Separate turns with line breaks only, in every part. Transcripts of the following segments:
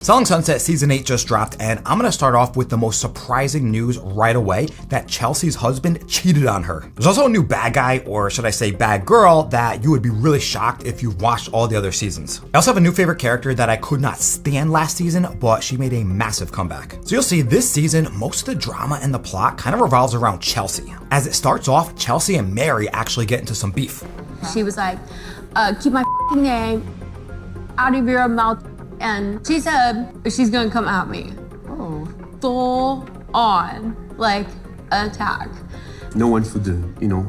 Selling Sunset Season 8 just dropped, and I'm going to start off with the most surprising news right away, that Chelsea's husband cheated on her. There's also a new bad guy, or should I say bad girl, that you would be really shocked if you've watched all the other seasons. I also have a new favorite character that I could not stand last season, but she made a massive comeback. So you'll see this season, most of the drama and the plot kind of revolves around Chelsea. As it starts off, Chelsea and Mary actually get into some beef.
She was like, keep my name out of your mouth. And she said she's gonna come at me. Oh. Full on, like, attack.
No one should,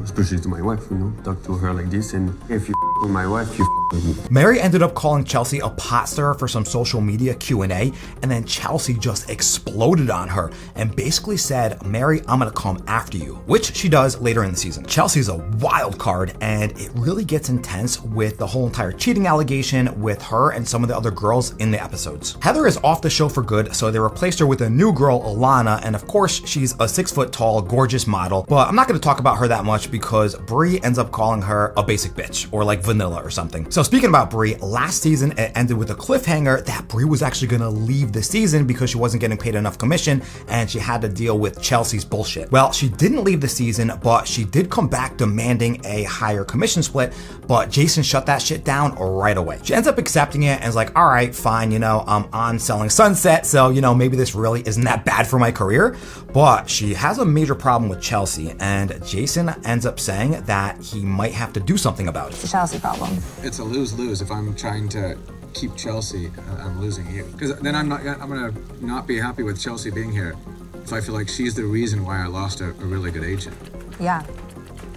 especially to my wife, talk to her like this. And if you with my wife, you with me.
Mary ended up calling Chelsea a pot stirrer for some social media Q&A, and then Chelsea just exploded on her and basically said, Mary, I'm gonna come after you, which she does later in the season. Chelsea's a wild card, and it really gets intense with the whole entire cheating allegation with her and some of the other girls in the episodes. Heather is off the show for good, so they replaced her with a new girl, Alana, and of course, she's a 6 foot tall, gorgeous model, but I'm not gonna talk about her that much because Brie ends up calling her a basic bitch, or like vanilla or something. So speaking about Brie, last season it ended with a cliffhanger that Brie was actually gonna leave the season because she wasn't getting paid enough commission and she had to deal with Chelsea's bullshit. Well, she didn't leave the season, but she did come back demanding a higher commission split, but Jason shut that shit down right away. She ends up accepting it and is like, all right, fine, I'm on Selling Sunset, so maybe this really isn't that bad for my career. But she has a major problem with Chelsea, and Jason ends up saying that he might have to do something about it.
It's a Chelsea problem.
It's a lose-lose. If I'm trying to keep Chelsea, I'm losing you. Because then I'm gonna not be happy with Chelsea being here if I feel like she's the reason why I lost a really good agent.
Yeah.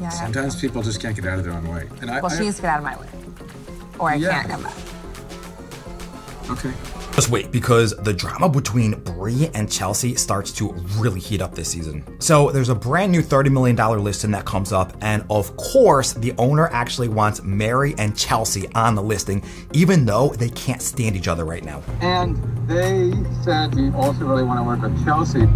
Sometimes people just can't get out of their own way. And
she needs to get out of my way, or I can't come back.
Okay.
Just wait, because the drama between Brie and Chelsea starts to really heat up this season. So there's a brand new $30 million listing that comes up, and of course, the owner actually wants Mary and Chelsea on the listing, even though they can't stand each other right now.
And they said you also really want to work with Chelsea.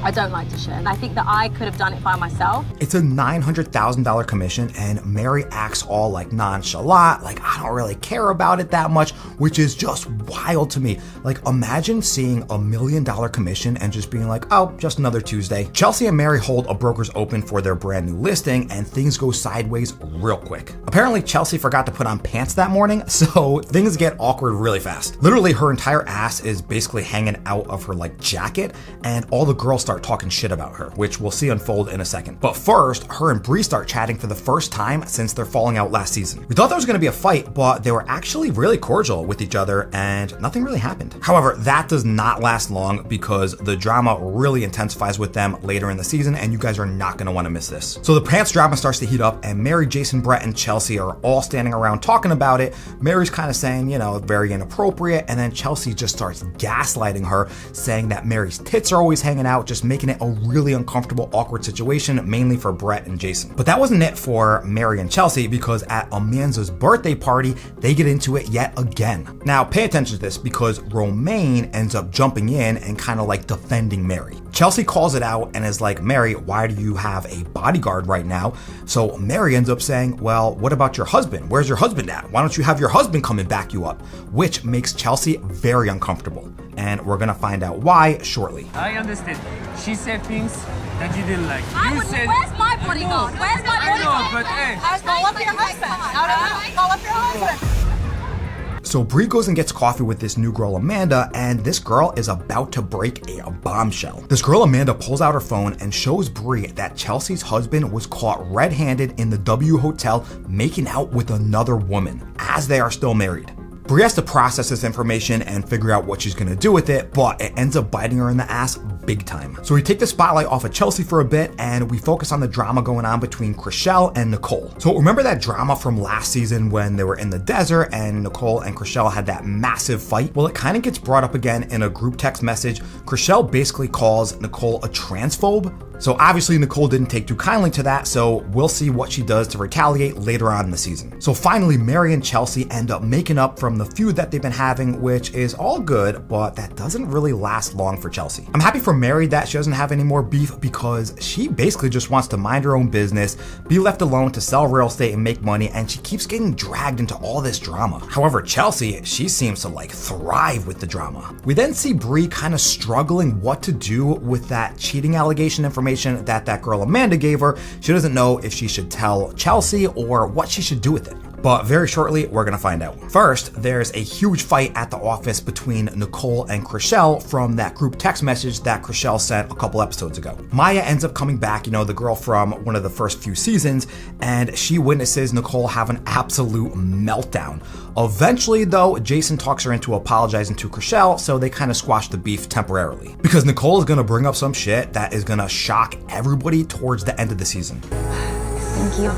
I don't like to share, and I think that I could have done it by myself.
It's a $900,000 commission, and Mary acts all like nonchalant, like I don't really care about it that much, which is just wild to me. Like, imagine seeing $1 million commission and just being like, oh, just another Tuesday. Chelsea and Mary hold a broker's open for their brand new listing, and things go sideways real quick. Apparently, Chelsea forgot to put on pants that morning, so things get awkward really fast. Literally, her entire ass is basically hanging out of her jacket, and all the girls start talking shit about her, which we'll see unfold in a second. But first, her and Brie start chatting for the first time since their falling out last season. We thought there was going to be a fight, but they were actually really cordial with each other and nothing really happened. However, that does not last long because the drama really intensifies with them later in the season, and you guys are not going to want to miss this. So the pants drama starts to heat up, and Mary, Jason, Brett, and Chelsea are all standing around talking about it. Mary's kind of saying, very inappropriate, and then Chelsea just starts gaslighting her, saying that Mary's tits are always hanging out, just making it a really uncomfortable, awkward situation, mainly for Brett and Jason. But that wasn't it for Mary and Chelsea, because at Amanda's birthday party, they get into it yet again. Now, pay attention to this, because Romaine ends up jumping in and kind of defending Mary. Chelsea calls it out and is like, Mary, why do you have a bodyguard right now? So Mary ends up saying, well, what about your husband? Where's your husband at? Why don't you have your husband come and back you up? Which makes Chelsea very uncomfortable. And we're gonna find out why shortly.
I understand. She said things that you didn't like.
Where's my bodyguard? Where's my bodyguard?
I know, but hey.
Call up your husband. Call up your husband.
So Brie goes and gets coffee with this new girl, Amanda, and this girl is about to break a bombshell. This girl, Amanda, pulls out her phone and shows Brie that Chelsea's husband was caught red-handed in the W Hotel making out with another woman as they are still married. Brie has to process this information and figure out what she's gonna do with it, but it ends up biting her in the ass big time. So we take the spotlight off of Chelsea for a bit and we focus on the drama going on between Chrishell and Nicole. So remember that drama from last season when they were in the desert and Nicole and Chrishell had that massive fight? Well, it kind of gets brought up again in a group text message. Chrishell basically calls Nicole a transphobe. So obviously Nicole didn't take too kindly to that, so we'll see what she does to retaliate later on in the season. So finally, Mary and Chelsea end up making up from the feud that they've been having, which is all good, but that doesn't really last long for Chelsea. I'm happy for Mary that she doesn't have any more beef because she basically just wants to mind her own business, be left alone to sell real estate and make money, and she keeps getting dragged into all this drama. However, Chelsea, she seems to like thrive with the drama. We then see Bree kind of struggling what to do with that cheating allegation information that girl Amanda gave her. She doesn't know if she should tell Chelsea or what she should do with it. But very shortly, we're gonna find out. First, there's a huge fight at the office between Nicole and Chrishell from that group text message that Chrishell sent a couple episodes ago. Maya ends up coming back, the girl from one of the first few seasons, and she witnesses Nicole have an absolute meltdown. Eventually, though, Jason talks her into apologizing to Chrishell, so they kind of squash the beef temporarily. Because Nicole is gonna bring up some shit that is gonna shock everybody towards the end of the season.
Thank you.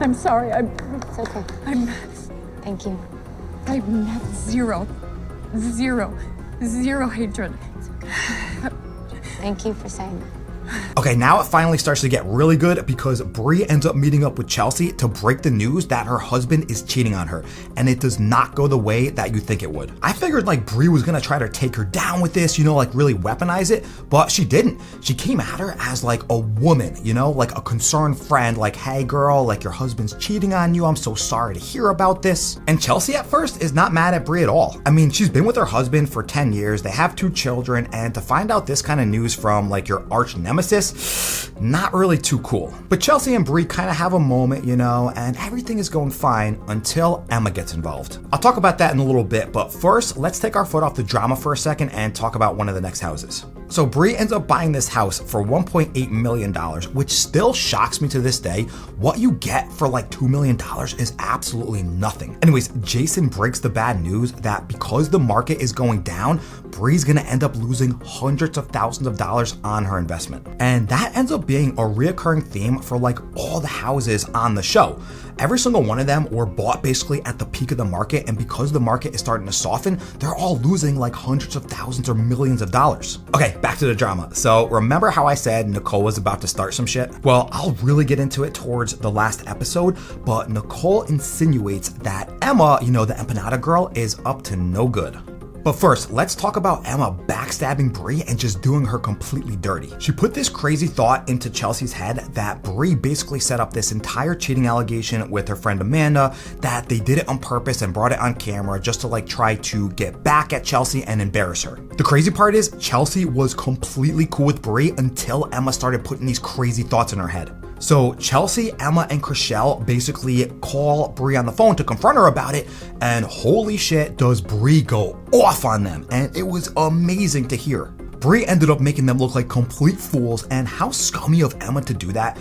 I'm sorry.
It's okay. Thank you.
I have zero hatred.
Thank you for saying that.
Okay, now it finally starts to get really good because Bree ends up meeting up with Chelsea to break the news that her husband is cheating on her, and it does not go the way that you think it would. I figured like Bree was gonna try to take her down with this, like really weaponize it, but she didn't. She came at her as like a woman, like a concerned friend, like, hey girl, like your husband's cheating on you, I'm so sorry to hear about this. And Chelsea at first is not mad at Bree at all. I mean, she's been with her husband for 10 years, they have 2 children, and to find out this kind of news from like your arch nemesis, not really too cool. But Chelsea and Bree kind of have a moment, and everything is going fine until Emma gets involved. I'll talk about that in a little bit, but first, let's take our foot off the drama for a second and talk about one of the next houses. So Bree ends up buying this house for $1.8 million, which still shocks me to this day. What you get for like $2 million is absolutely nothing. Anyways, Jason breaks the bad news that because the market is going down, Bree's gonna end up losing hundreds of thousands of dollars on her investment. And that ends up being a reoccurring theme for like all the houses on the show. Every single one of them were bought basically at the peak of the market, and because the market is starting to soften, they're all losing like hundreds of thousands or millions of dollars. Okay, back to the drama. So remember how I said Nicole was about to start some shit? Well, I'll really get into it towards the last episode, but Nicole insinuates that Emma, the empanada girl, is up to no good. But first, let's talk about Emma backstabbing Bree and just doing her completely dirty. She put this crazy thought into Chelsea's head that Bree basically set up this entire cheating allegation with her friend Amanda, that they did it on purpose and brought it on camera just to like try to get back at Chelsea and embarrass her. The crazy part is Chelsea was completely cool with Bree until Emma started putting these crazy thoughts in her head. So Chelsea, Emma, and Chrishell basically call Bree on the phone to confront her about it, and holy shit does Bree go off on them, and it was amazing to hear. Bree ended up making them look like complete fools, and how scummy of Emma to do that.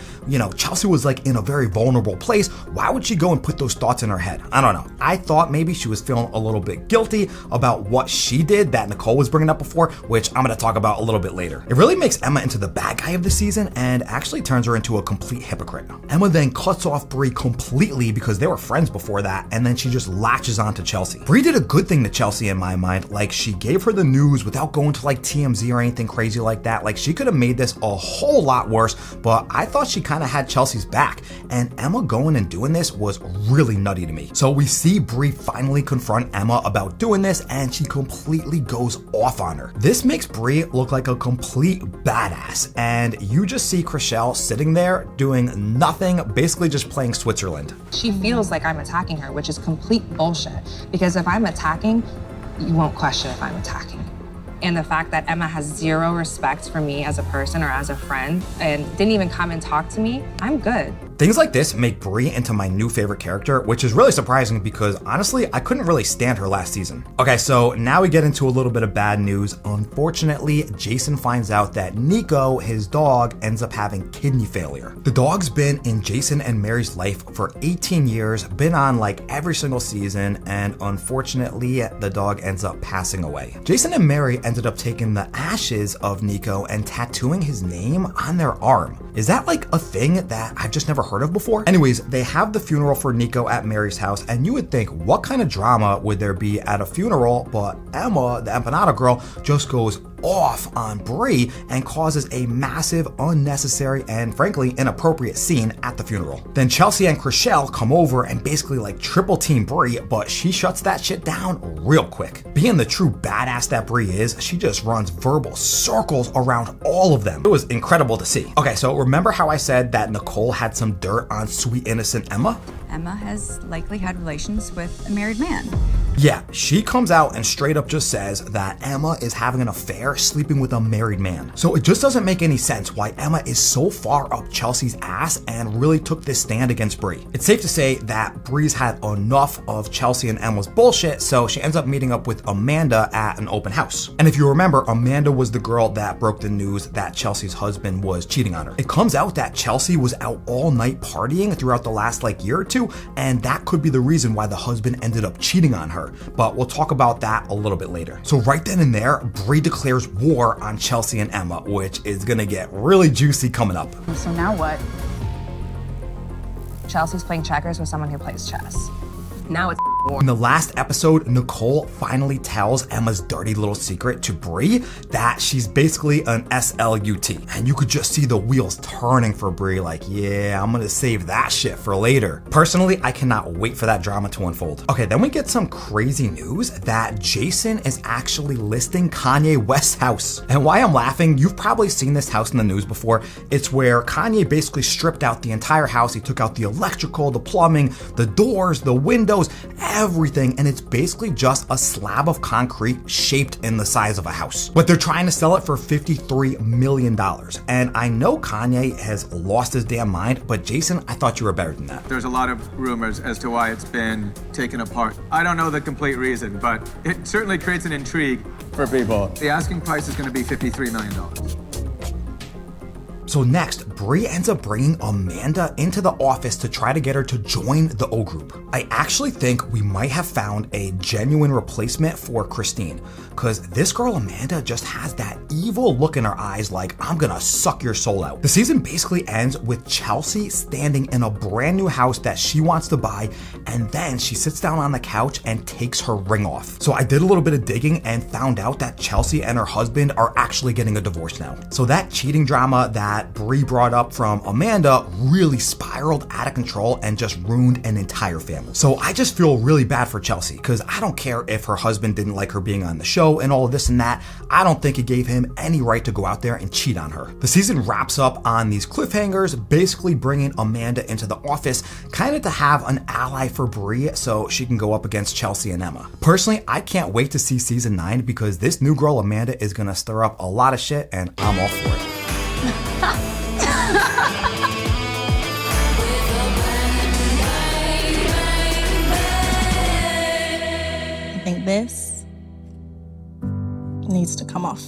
Chelsea was like in a very vulnerable place. Why would she go and put those thoughts in her head? I don't know. I thought maybe she was feeling a little bit guilty about what she did that Nicole was bringing up before, which I'm going to talk about a little bit later. It really makes Emma into the bad guy of the season and actually turns her into a complete hypocrite. Emma then cuts off Bree completely because they were friends before that, and then she just latches on to Chelsea. Bree did a good thing to Chelsea in my mind. Like, she gave her the news without going to like TMZ or anything crazy like that. Like, she could have made this a whole lot worse, but I thought she kind of had Chelsea's back, and Emma going and doing this was really nutty to me. So we see Bree finally confront Emma about doing this, and she completely goes off on her. This makes Bree look like a complete badass, and you just see Chrishell sitting there doing nothing, basically just playing Switzerland.
She feels like I'm attacking her, which is complete bullshit, because if I'm attacking, you won't question if I'm attacking. And the fact that Emma has zero respect for me as a person or as a friend and didn't even come and talk to me, I'm good.
Things like this make Bree into my new favorite character, which is really surprising because honestly, I couldn't really stand her last season. Okay, so now we get into a little bit of bad news. Unfortunately, Jason finds out that Nico, his dog, ends up having kidney failure. The dog's been in Jason and Mary's life for 18 years, been on like every single season, and unfortunately, the dog ends up passing away. Jason and Mary ended up taking the ashes of Nico and tattooing his name on their arm. Is that like a thing that I've just never heard of before? Anyways, they have the funeral for Nico at Mary's house, and you would think, what kind of drama would there be at a funeral? But Emma, the empanada girl, just goes off on Brie and causes a massive, unnecessary, and frankly inappropriate scene at the funeral. Then Chelsea and Chrishell come over and basically like triple team Brie, but she shuts that shit down real quick. Being the true badass that Brie is, she just runs verbal circles around all of them. It was incredible to see. Okay, so remember how I said that Nicole had some dirt on sweet innocent Emma?
Emma has likely had relations with a married man.
Yeah, she comes out and straight up just says that Emma is having an affair sleeping with a married man. So it just doesn't make any sense why Emma is so far up Chelsea's ass and really took this stand against Brie. It's safe to say that Brie's had enough of Chelsea and Emma's bullshit, so she ends up meeting up with Amanda at an open house. And if you remember, Amanda was the girl that broke the news that Chelsea's husband was cheating on her. It comes out that Chelsea was out all night partying throughout the last year or two, and that could be the reason why the husband ended up cheating on her. But we'll talk about that a little bit later. So right then and there, Brie declares war on Chelsea and Emma, which is gonna get really juicy coming up.
So now what?
Chelsea's playing checkers with someone who plays chess.
Now it's war.
In the last episode, Nicole finally tells Emma's dirty little secret to Brie that she's basically an SLUT. And you could just see the wheels turning for Brie like, yeah, I'm gonna save that shit for later. Personally, I cannot wait for that drama to unfold. Okay, then we get some crazy news that Jason is actually listing Kanye West's house. And why I'm laughing, you've probably seen this house in the news before. It's where Kanye basically stripped out the entire house. He took out the electrical, the plumbing, the doors, the windows, everything, and it's basically just a slab of concrete shaped in the size of a house. But they're trying to sell it for $53 million. And I know Kanye has lost his damn mind, but Jason, I thought you were better than that.
There's a lot of rumors as to why it's been taken apart. I don't know the complete reason, but it certainly creates an intrigue for people. The asking price is going to be $53 million.
So next, Brie ends up bringing Amanda into the office to try to get her to join the O group. I actually think we might have found a genuine replacement for Christine, because this girl Amanda just has that evil look in her eyes like, I'm gonna suck your soul out. The season basically ends with Chelsea standing in a brand new house that she wants to buy, and then she sits down on the couch and takes her ring off. So I did a little bit of digging and found out that Chelsea and her husband are actually getting a divorce now. So that cheating drama that Brie brought up from Amanda really spiraled out of control and just ruined an entire family. So I just feel really bad for Chelsea, because I don't care if her husband didn't like her being on the show and all of this and that. I don't think it gave him any right to go out there and cheat on her. The season wraps up on these cliffhangers, basically bringing Amanda into the office, kind of to have an ally for Brie so she can go up against Chelsea and Emma. Personally, I can't wait to see season 9, because this new girl Amanda is gonna stir up a lot of shit, and I'm all for it.
I think this needs to come off.